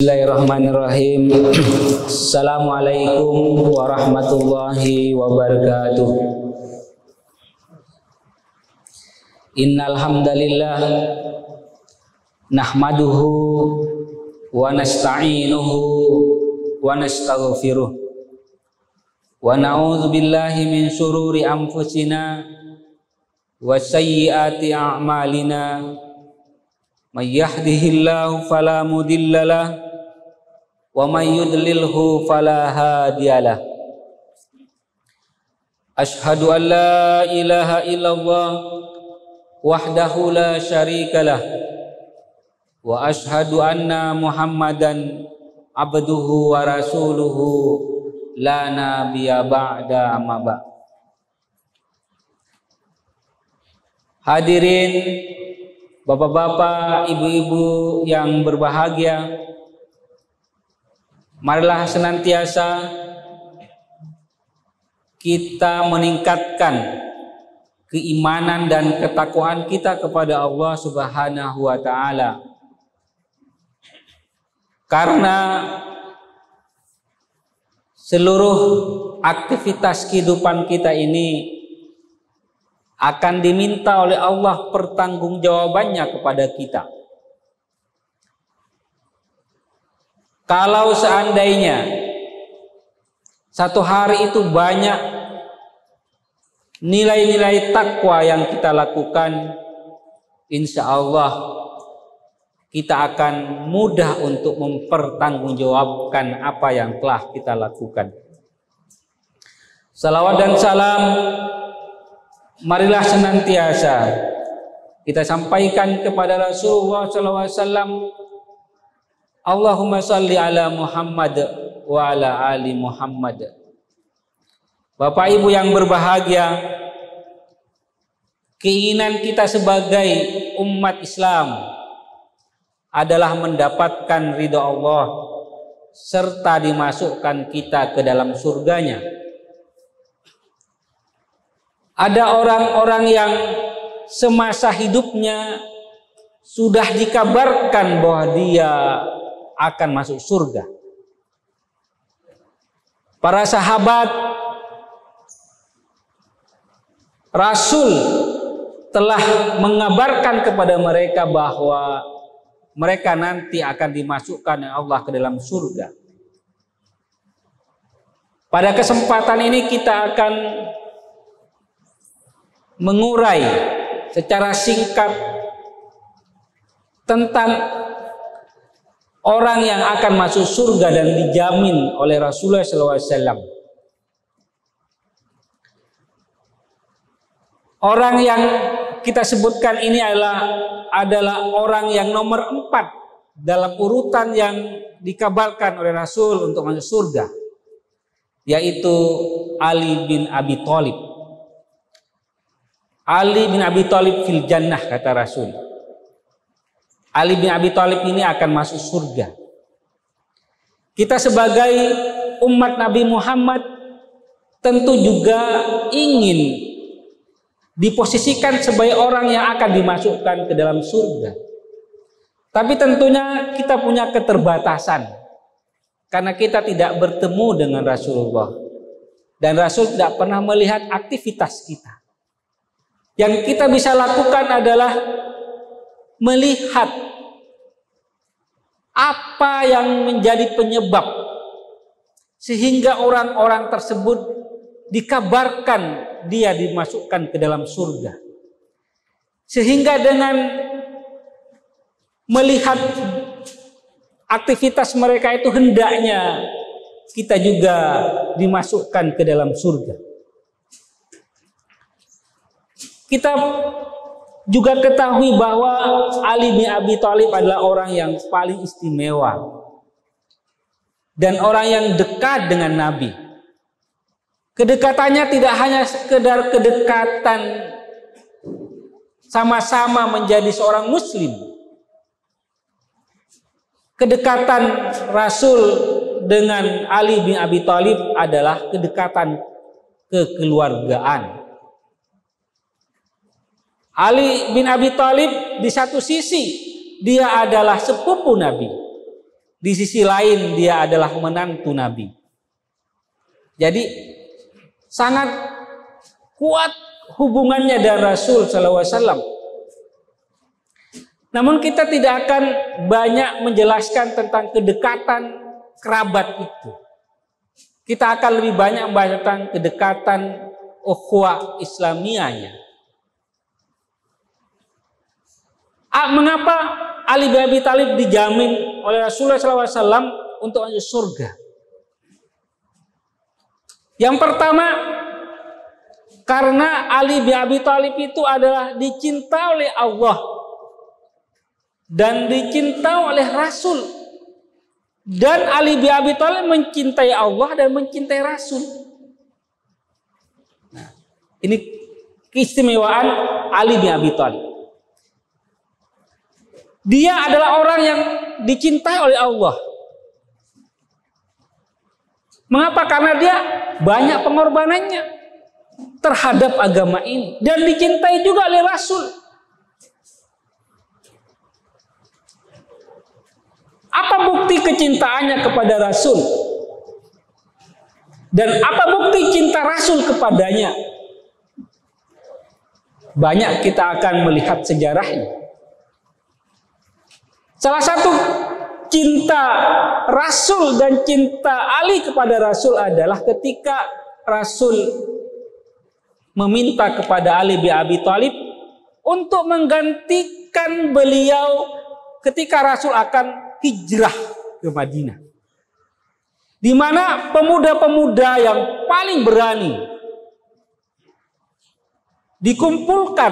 Bismillahirrahmanirrahim. Assalamualaikum warahmatullahi wabarakatuh. Innal hamdalillah nahmaduhu wa nasta'inuhu wa nastaghfiruh wa na'udzu billahi min syururi anfusina wa sayyiati a'malina. May yahdihillahu fala mudhillalah wa may yudlilhu fala hadiyalah. Asyhadu an la ilaha illallah wahdahu la syarikalah wa asyhadu anna Muhammadan abduhu wa rasuluhu la nabiyya ba'da amma ba'. Hadirin bapak-bapak, ibu-ibu yang berbahagia, marilah senantiasa kita meningkatkan keimanan dan ketakwaan kita kepada Allah Subhanahu wa ta'ala. Karena seluruh aktivitas kehidupan kita ini akan diminta oleh Allah pertanggungjawabannya kepada kita. Kalau seandainya satu hari itu banyak nilai-nilai takwa yang kita lakukan, insya Allah kita akan mudah untuk mempertanggungjawabkan apa yang telah kita lakukan. Salawat dan salam marilah senantiasa kita sampaikan kepada Rasulullah SAW. Allahumma salli ala Muhammad wa ala ali Muhammad. Bapak Ibu yang berbahagia, keinginan kita sebagai umat Islam adalah mendapatkan ridha Allah serta dimasukkan kita ke dalam surganya. Ada orang-orang yang semasa hidupnya sudah dikabarkan bahwa dia akan masuk surga. Para sahabat Rasul telah mengabarkan kepada mereka bahwa mereka nanti akan dimasukkan oleh Allah ke dalam surga. Pada kesempatan ini kita akan mengurai secara singkat tentang orang yang akan masuk surga dan dijamin oleh Rasulullah SAW. Orang yang kita sebutkan ini adalah orang yang nomor 4 dalam urutan yang dikabarkan oleh Rasul untuk masuk surga, yaitu Ali bin Abi Thalib. Ali bin Abi Thalib fil jannah, kata Rasul. Ali bin Abi Thalib ini akan masuk surga. Kita sebagai umat Nabi Muhammad tentu juga ingin diposisikan sebagai orang yang akan dimasukkan ke dalam surga. Tapi tentunya kita punya keterbatasan karena kita tidak bertemu dengan Rasulullah dan Rasul tidak pernah melihat aktivitas kita. Yang kita bisa lakukan adalah melihat apa yang menjadi penyebab sehingga orang-orang tersebut dikabarkan dia dimasukkan ke dalam surga. Sehingga dengan melihat aktivitas mereka itu hendaknya kita juga dimasukkan ke dalam surga. Kita juga ketahui bahwa Ali bin Abi Thalib adalah orang yang paling istimewa dan orang yang dekat dengan Nabi. Kedekatannya tidak hanya sekedar kedekatan sama-sama menjadi seorang muslim. Kedekatan Rasul dengan Ali bin Abi Thalib adalah kedekatan kekeluargaan. Ali bin Abi Thalib di satu sisi dia adalah sepupu Nabi, di sisi lain dia adalah menantu Nabi. Jadi sangat kuat hubungannya dengan Rasul SAW. Namun kita tidak akan banyak menjelaskan tentang kedekatan kerabat itu. Kita akan lebih banyak membahas tentang kedekatan ukhuwah Islamiyahnya. Mengapa Ali bin Abi Thalib dijamin oleh Rasulullah SAW untuk masuk surga? Yang pertama, karena Ali bin Abi Thalib itu adalah dicinta oleh Allah dan dicinta oleh Rasul. Dan Ali bin Abi Thalib mencintai Allah dan mencintai Rasul. Nah, ini keistimewaan Ali bin Abi Thalib. Dia adalah orang yang dicintai oleh Allah. Mengapa? Karena dia banyak pengorbanannya terhadap agama ini. Dan dicintai juga oleh Rasul. Apa bukti kecintaannya kepada Rasul? Dan apa bukti cinta Rasul kepadanya? Banyak kita akan melihat sejarahnya. Salah satu cinta Rasul dan cinta Ali kepada Rasul adalah ketika Rasul meminta kepada Ali bin Abi Thalib untuk menggantikan beliau ketika Rasul akan hijrah ke Madinah. Di mana pemuda-pemuda yang paling berani dikumpulkan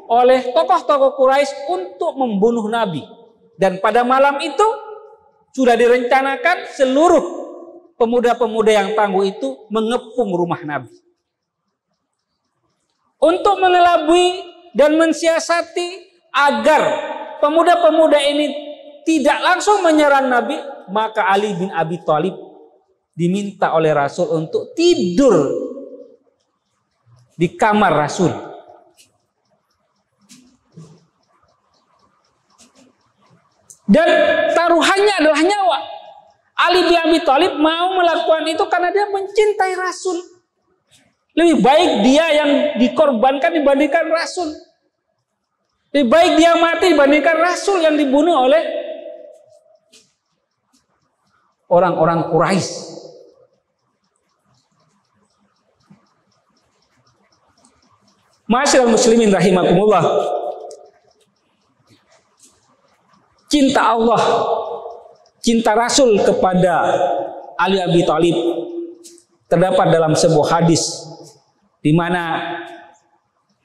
oleh tokoh-tokoh Quraisy untuk membunuh Nabi. Dan pada malam itu sudah direncanakan seluruh pemuda-pemuda yang tangguh itu mengepung rumah Nabi. Untuk mengelabui dan mensiasati agar pemuda-pemuda ini tidak langsung menyerang Nabi, maka Ali bin Abi Thalib diminta oleh Rasul untuk tidur di kamar Rasul. Dan taruhannya adalah nyawa. Ali bin Abi Thalib mau melakukan itu karena dia mencintai Rasul. Lebih baik dia yang dikorbankan dibandingkan Rasul. Lebih baik dia mati dibandingkan Rasul yang dibunuh oleh orang-orang Quraisy. Ma'asyiral muslimin rahimakumullah. Cinta Allah, cinta Rasul kepada Ali bin Abi Thalib terdapat dalam sebuah hadis di mana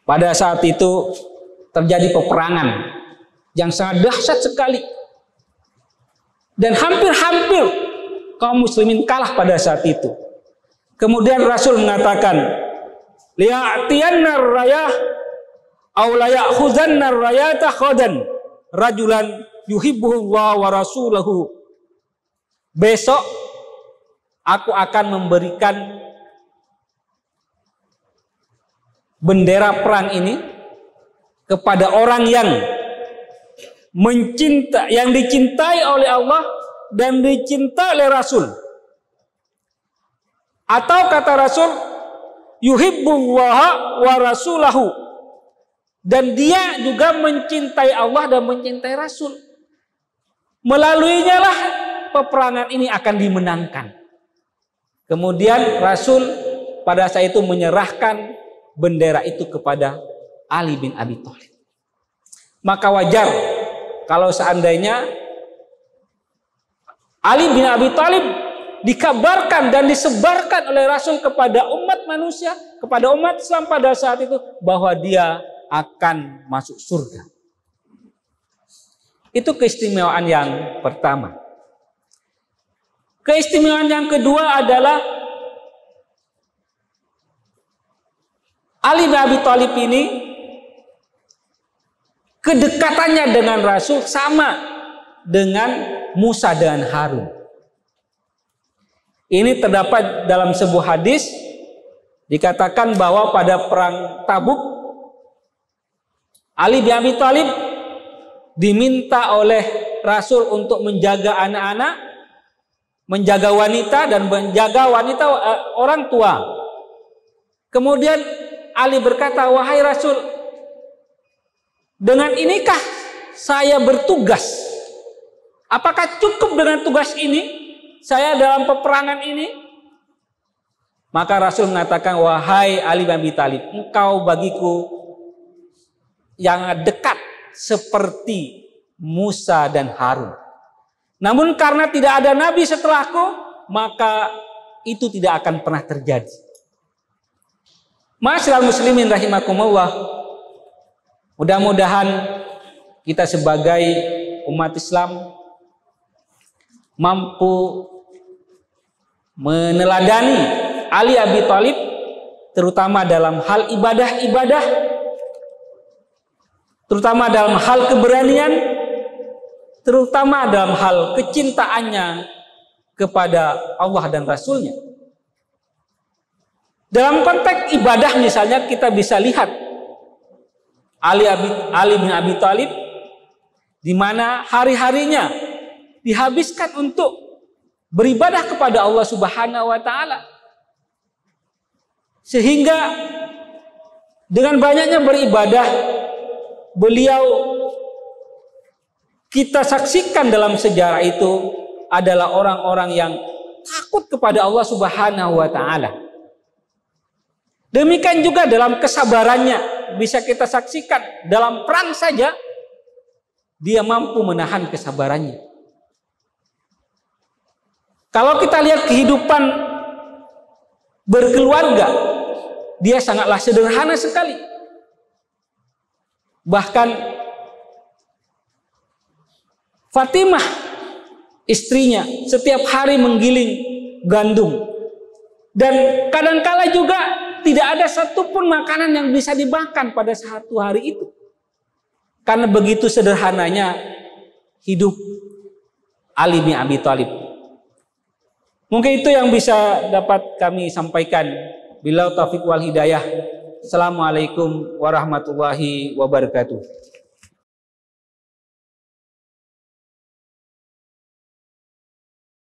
pada saat itu terjadi peperangan yang sangat dahsyat sekali dan hampir-hampir kaum muslimin kalah pada saat itu. Kemudian Rasul mengatakan, "Liya'tiyanna ar-rayah aw la ya'khuzanna ar-rayata khadan rajulan yuhibbuhullah wa rasulahu." Besok aku akan memberikan bendera perang ini kepada orang yang dicintai oleh Allah dan dicintai oleh Rasul. Atau kata Rasul, yuhibbullaha wa rasulahu, dan dia juga mencintai Allah dan mencintai Rasul. Melaluinya lah peperangan ini akan dimenangkan. Kemudian Rasul pada saat itu menyerahkan bendera itu kepada Ali bin Abi Thalib. Maka wajar kalau seandainya Ali bin Abi Thalib dikabarkan dan disebarkan oleh Rasul kepada umat manusia, kepada umat Islam pada saat itu, bahwa dia akan masuk surga. Itu keistimewaan yang pertama. Keistimewaan yang kedua adalah Ali bin Abi Thalib ini kedekatannya dengan Rasul sama dengan Musa dan Harun. Ini terdapat dalam sebuah hadis, dikatakan bahwa pada perang Tabuk Ali bin Abi Thalib diminta oleh Rasul untuk menjaga anak-anak, menjaga wanita dan menjaga wanita orang tua. Kemudian Ali berkata, wahai Rasul, dengan inikah saya bertugas? Apakah cukup dengan tugas ini? Saya dalam peperangan ini? Maka Rasul mengatakan, wahai Ali bin Abi Thalib, engkau bagiku yang dekat seperti Musa dan Harun. Namun karena tidak ada nabi setelahku, maka itu tidak akan pernah terjadi. Ma'asyiral muslimin rahimakumullah. Mudah-mudahan kita sebagai umat Islam mampu meneladani Ali Abi Thalib, terutama dalam hal ibadah-ibadah, terutama dalam hal keberanian, terutama dalam hal kecintaannya kepada Allah dan Rasulnya. Dalam konteks ibadah misalnya kita bisa lihat Ali bin Abi Thalib di mana hari-harinya dihabiskan untuk beribadah kepada Allah Subhanahu wa taala. Sehingga dengan banyaknya beribadah, beliau kita saksikan dalam sejarah itu adalah orang-orang yang takut kepada Allah Subhanahu wa taala. Demikian juga dalam kesabarannya, bisa kita saksikan dalam perang saja dia mampu menahan kesabarannya. Kalau kita lihat kehidupan berkeluarga, dia sangatlah sederhana sekali. Bahkan Fatimah, istrinya, setiap hari menggiling gandum. Dan kadangkala juga tidak ada satupun makanan yang bisa dimakan pada satu hari itu. Karena begitu sederhananya hidup Ali bin Abi Thalib. Mungkin itu yang bisa dapat kami sampaikan. Billahi taufiq wal hidayah. Assalamualaikum warahmatullahi wabarakatuh.